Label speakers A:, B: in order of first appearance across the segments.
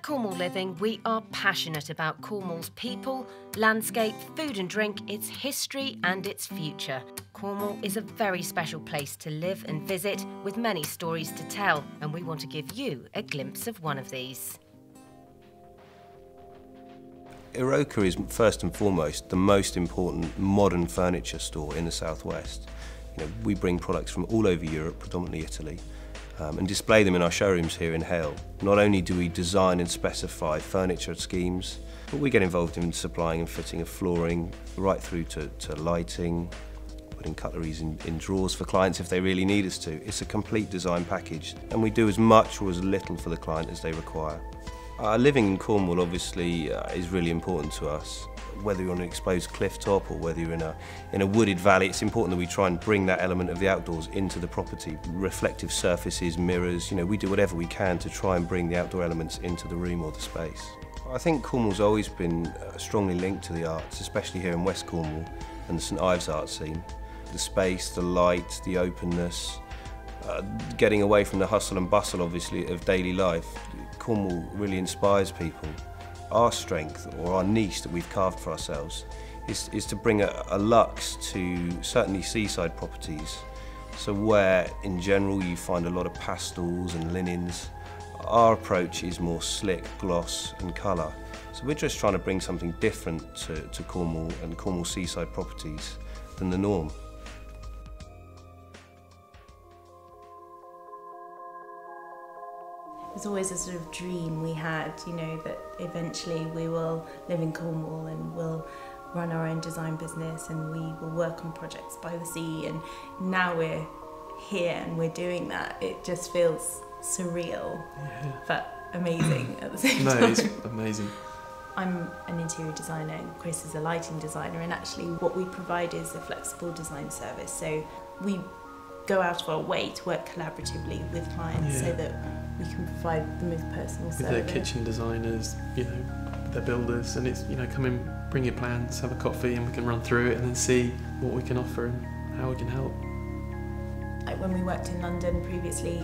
A: Cornwall Living, we are passionate about Cornwall's people, landscape, food and drink, its history and its future. Cornwall is a very special place to live and visit, with many stories to tell, and we want to give you a glimpse of one of these.
B: Iroka is first and foremost the most important modern furniture store in the southwest. We bring products from all over Europe, predominantly Italy, and display them in our showrooms here in Hayle. Not only do we design and specify furniture schemes, but we get involved in supplying and fitting of flooring, right through to lighting, putting cutleries in drawers for clients if they really need us to. It's a complete design package, and we do as much or as little for the client as they require. Living in Cornwall obviously is really important to us. Whether you're on an exposed cliff top or whether you're in a wooded valley, it's important that we try and bring that element of the outdoors into the property. Reflective surfaces, mirrors, we do whatever we can to try and bring the outdoor elements into the room or the space. I think Cornwall's always been strongly linked to the arts, especially here in West Cornwall and the St Ives art scene. The space, the light, the openness, getting away from the hustle and bustle, obviously, of daily life. Cornwall really inspires people. Our strength, or our niche that we've carved for ourselves, is to bring a luxe to certainly seaside properties. So where, in general, you find a lot of pastels and linens, our approach is more slick, gloss and colour. So we're just trying to bring something different to Cornwall and Cornwall seaside properties than the norm.
C: It was always a sort of dream we had, that eventually we will live in Cornwall and we'll run our own design business and we will work on projects by the sea, and now we're here and we're doing that. It just feels surreal, but amazing at the same time.
D: No, it's amazing.
C: I'm an interior designer and Chris is a lighting designer, and actually what we provide is a flexible design service. So we go out of our way to work collaboratively with clients so that we can provide them with personal service.
D: With their kitchen designers, their builders, and it's, come in, bring your plans, have a coffee, and we can run through it and then see what we can offer and how we can help.
C: Like when we worked in London previously,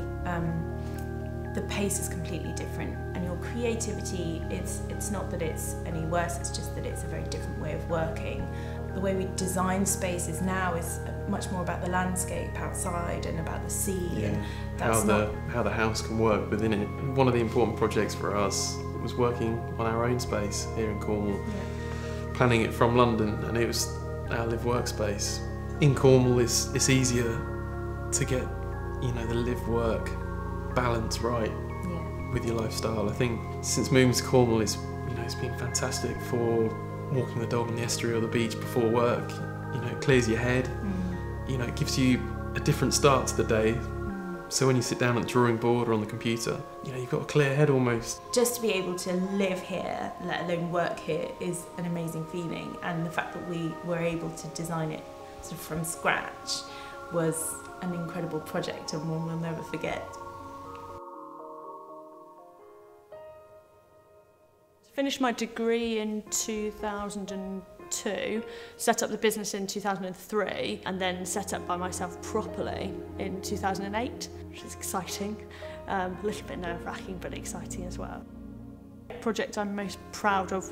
C: the pace is completely different, and your creativity, it's not that it's any worse, it's just that it's a very different way of working. The way we design spaces now is much more about the landscape outside and about the sea, and that's
D: how the house can work within it. And one of the important projects for us was working on our own space here in Cornwall, planning it from London, and it was our live workspace. In Cornwall, it's easier to get the live work balance right with your lifestyle. I think since moving to Cornwall, it's been fantastic for walking the dog on the estuary or the beach before work. It clears your head. It gives you a different start to the day. So when you sit down at the drawing board or on the computer, you've got a clear head almost.
C: Just to be able to live here, let alone work here, is an amazing feeling. And the fact that we were able to design it sort of from scratch was an incredible project and one we'll never forget.
E: Finished my degree in 2002, set up the business in 2003, and then set up by myself properly in 2008, which is exciting. A little bit nerve-wracking, but exciting as well. The project I'm most proud of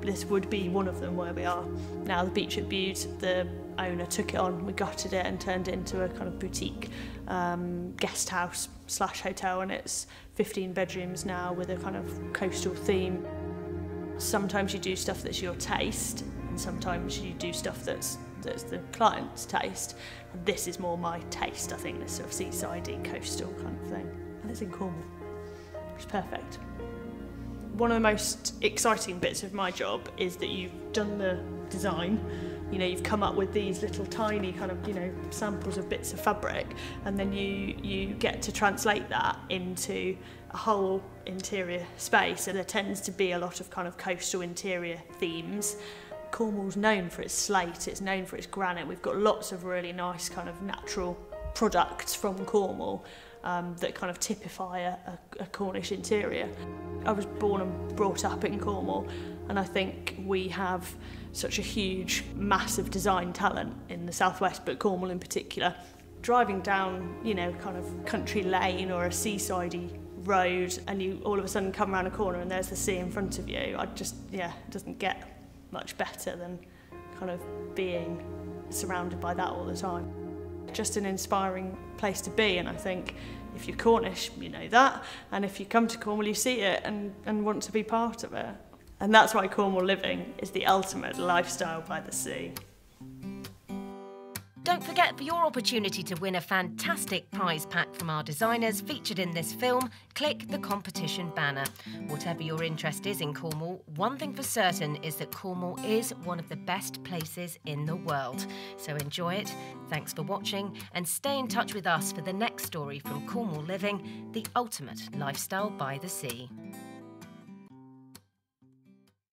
E: this would be one of them, where we are now, the beach at Bude. The owner took it on, we gutted it and turned it into a kind of boutique guest house / hotel, and it's 15 bedrooms now with a kind of coastal theme. Sometimes you do stuff that's your taste, and sometimes you do stuff that's the client's taste. And this is more my taste, I think, this sort of seaside-y, coastal kind of thing. And it's in Cornwall, which is perfect. One of the most exciting bits of my job is that you've done the design, you've come up with these little tiny kind of, samples of bits of fabric, and then you get to translate that into a whole interior space. And there tends to be a lot of kind of coastal interior themes. Cornwall's known for its slate, it's known for its granite. We've got lots of really nice kind of natural products from Cornwall that kind of typify a Cornish interior. I was born and brought up in Cornwall, and I think we have such a huge, massive design talent in the southwest, but Cornwall in particular. Driving down, kind of country lane or a seasidey road and you all of a sudden come around a corner and there's the sea in front of you. It doesn't get much better than kind of being surrounded by that all the time. Just an inspiring place to be, and I think if you're Cornish, you know that, and if you come to Cornwall, you see it and want to be part of it. And that's why Cornwall Living is the ultimate lifestyle by the sea.
A: Don't forget, for your opportunity to win a fantastic prize pack from our designers featured in this film, click the competition banner. Whatever your interest is in Cornwall, one thing for certain is that Cornwall is one of the best places in the world. So enjoy it, thanks for watching, and stay in touch with us for the next story from Cornwall Living, the ultimate lifestyle by the sea.